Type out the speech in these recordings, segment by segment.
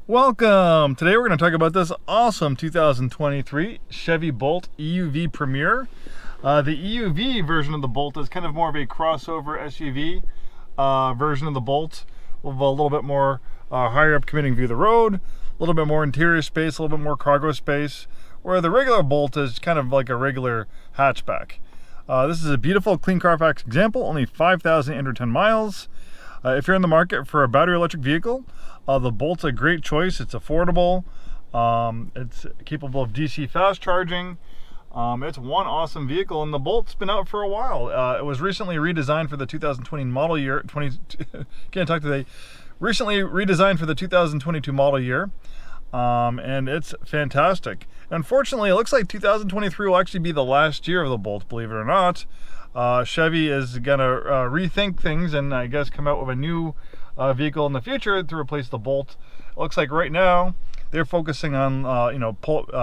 Welcome! Today we're going to talk about this awesome 2023 Chevy Bolt EUV Premier. The EUV version of the Bolt is kind of more of a crossover SUV version of the Bolt, with a little bit more higher up commuting view of the road, a little bit more interior space, a little bit more cargo space, where the regular Bolt is kind of like a regular hatchback. This is a beautiful clean Carfax example, only 5,810 miles. If you're in the market for a battery electric vehicle, the Bolt's a great choice. It's affordable. It's capable of DC fast charging. It's one awesome vehicle, and the Bolt's been out for a while. It was recently redesigned for the 2020 model year. Can't talk today. Recently redesigned for the 2022 model year, and it's fantastic. Unfortunately, it looks like 2023 will actually be the last year of the Bolt, believe it or not. Chevy is gonna rethink things and I guess come out with a new vehicle in the future to replace the Bolt. It looks like right now they're focusing on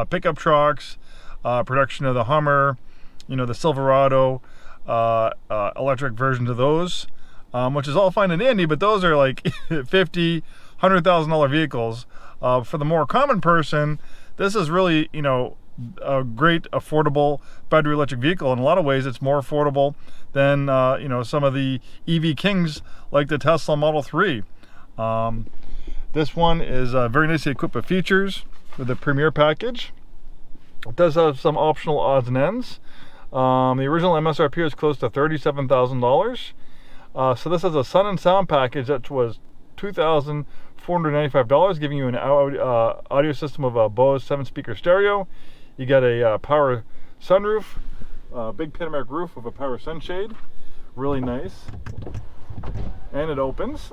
pickup trucks, production of the Hummer, the Silverado, electric versions of those, which is all fine and dandy, but those are like $50,000, $100,000 vehicles. For the more common person, this is really a great affordable battery electric vehicle. In a lot of ways it's more affordable than some of the EV kings like the Tesla Model 3. This one is very nicely equipped with features with the Premier package. It does have some optional odds and ends. The original MSRP is close to $37,000. So this has a Sun and Sound package that was $2,495, giving you an audio system of a Bose 7-speaker stereo. You got a power sunroof, big panoramic roof with a power sunshade, really nice, and it opens.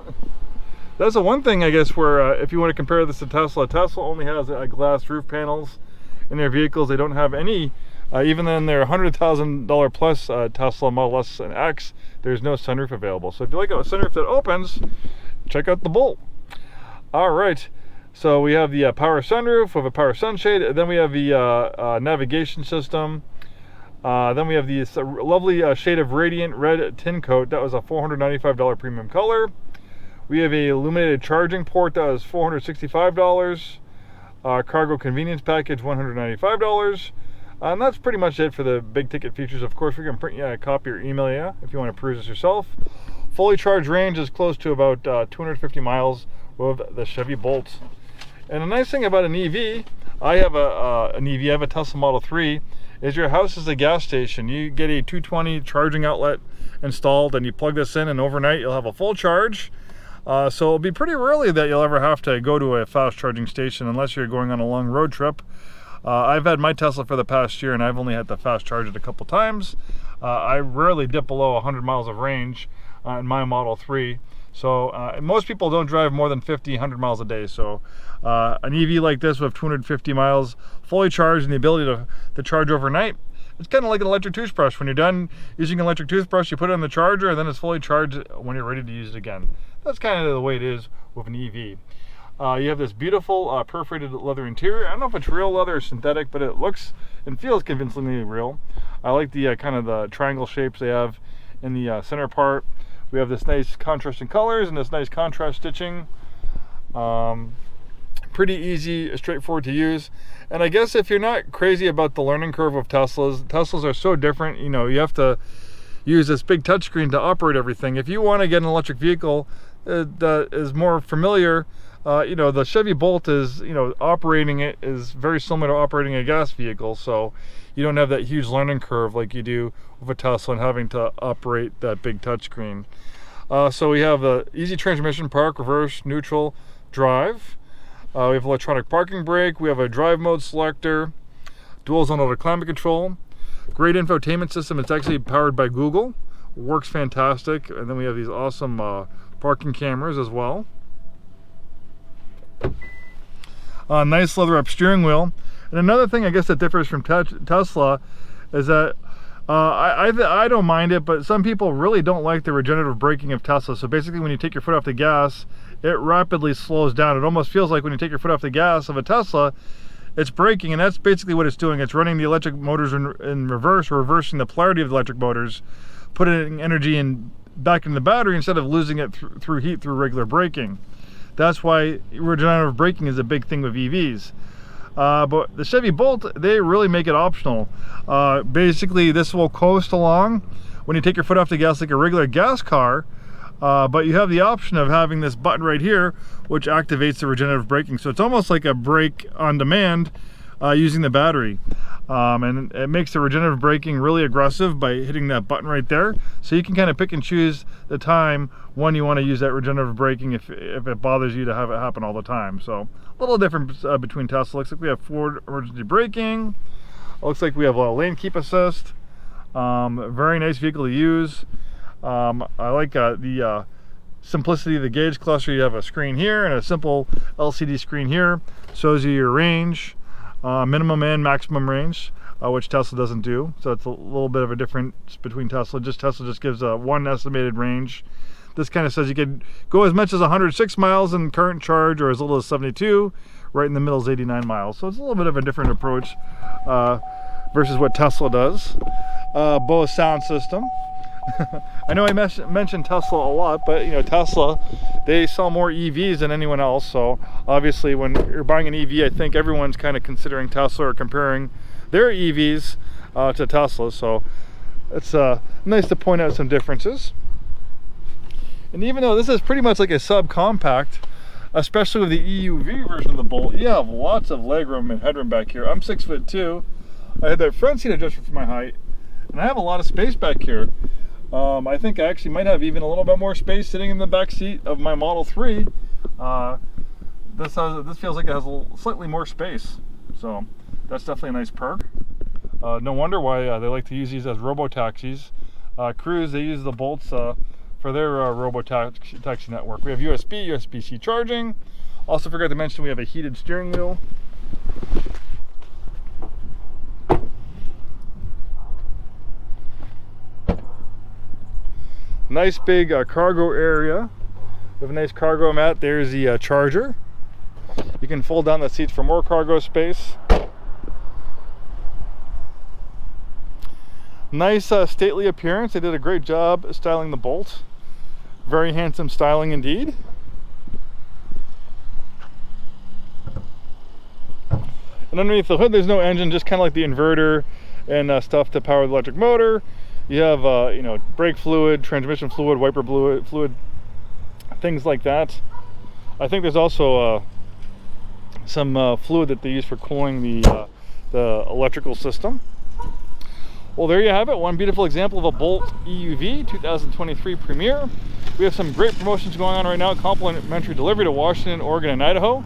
That's the one thing, I guess, where if you want to compare this to Tesla, Tesla only has glass roof panels in their vehicles. They don't have any, even in their $100,000 plus Tesla Model S and X, there's no sunroof available. So if you like a sunroof that opens, check out the Bolt. All right. So we have the power sunroof with a power sunshade. Then we have the navigation system. Then we have the lovely shade of radiant red tin coat. That was a $495 premium color. We have a illuminated charging port. That was $465. Cargo convenience package, $195. And that's pretty much it for the big ticket features. Of course, we can print you a copy or email you if you want to peruse this yourself. Fully charged range is close to about 250 miles with the Chevy Bolt. And the nice thing about an EV, I have an EV, I have a Tesla Model 3, is your house is a gas station. You get a 220 charging outlet installed and you plug this in, and overnight you'll have a full charge. So it'll be pretty rarely that you'll ever have to go to a fast charging station unless you're going on a long road trip. I've had my Tesla for the past year and I've only had to fast charge it a couple times. I rarely dip below 100 miles of range in my Model 3. So most people don't drive more than 50, 100 miles a day. So an EV like this with 250 miles fully charged and the ability to charge overnight, it's kind of like an electric toothbrush. When you're done using an electric toothbrush, you put it on the charger and then it's fully charged when you're ready to use it again. That's kind of the way it is with an EV. You have this beautiful perforated leather interior. I don't know if it's real leather or synthetic, but it looks and feels convincingly real. I like the kind of the triangle shapes they have in the center part. We have this nice contrasting colors and this nice contrast stitching. Pretty easy, straightforward to use. And I guess if you're not crazy about the learning curve of Teslas are so different. You have to use this big touchscreen to operate everything. If you want to get an electric vehicle that is more familiar, the Chevy Bolt is, operating it is very similar to operating a gas vehicle. So you don't have that huge learning curve like you do with a Tesla and having to operate that big touchscreen. So we have the easy transmission, park, reverse, neutral, drive. We have electronic parking brake. We have a drive mode selector, dual zone auto climate control, great infotainment system. It's actually powered by Google. Works fantastic. And then we have these awesome parking cameras as well. Nice leather up steering wheel. And another thing I guess that differs from Tesla is that I don't mind it, but some people really don't like the regenerative braking of Tesla. So basically when you take your foot off the gas, it rapidly slows down. It almost feels like when you take your foot off the gas of a Tesla, it's braking, and that's basically what it's doing. It's running the electric motors in reverse, or reversing the polarity of the electric motors, putting energy back in the battery instead of losing it through heat through regular braking. That's why regenerative braking is a big thing with EVs. But the Chevy Bolt, they really make it optional. Basically, this will coast along when you take your foot off the gas like a regular gas car, but you have the option of having this button right here, which activates the regenerative braking. So it's almost like a brake on demand using the battery. And it makes the regenerative braking really aggressive by hitting that button right there. So you can kind of pick and choose the time when you want to use that regenerative braking if it bothers you to have it happen all the time. So a little different between Tesla. Looks like we have forward emergency braking. Looks like we have a lane keep assist. Very nice vehicle to use. I like the simplicity of the gauge cluster. You have a screen here and a simple LCD screen here. Shows you your range. Minimum and maximum range, which Tesla doesn't do. So it's a little bit of a difference between Tesla. Tesla just gives one estimated range. This kind of says you could go as much as 106 miles in current charge or as little as 72. Right in the middle is 89 miles. So it's a little bit of a different approach versus what Tesla does. Bose sound system. I know I mentioned Tesla a lot, but you know, Tesla, they sell more EVs than anyone else. So obviously when you're buying an EV, I think everyone's kind of considering Tesla or comparing their EVs to Tesla. So it's nice to point out some differences. And even though this is pretty much like a subcompact, especially with the EUV version of the Bolt, you have lots of legroom and headroom back here. I'm 6'2". I had that front seat adjustment for my height, and I have a lot of space back here. I think I actually might have even a little bit more space sitting in the back seat of my Model 3. This feels like it has slightly more space, so that's definitely a nice perk. No wonder why they like to use these as robo-taxis. Cruise, they use the Bolts for their robo-taxi network. We have USB, USB-C charging. Also forgot to mention we have a heated steering wheel. Nice big cargo area. We have a nice cargo mat. There's the charger. You can fold down the seats for more cargo space. Nice stately appearance. They did a great job styling the Bolt. Very handsome styling indeed. And underneath the hood there's no engine, just kind of like the inverter and stuff to power the electric motor. You have you know, brake fluid, transmission fluid, wiper fluid, things like that. I think there's also some fluid that they use for cooling the electrical system. Well, there you have it. One beautiful example of a Bolt EUV 2023 Premier. We have some great promotions going on right now. Complimentary delivery to Washington, Oregon, and Idaho.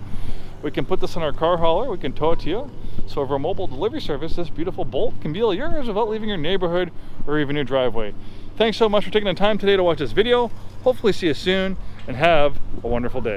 We can put this in our car hauler. We can tow it to you. So over a mobile delivery service, this beautiful Bolt can be all yours without leaving your neighborhood or even your driveway. Thanks so much for taking the time today to watch this video. Hopefully see you soon, and have a wonderful day.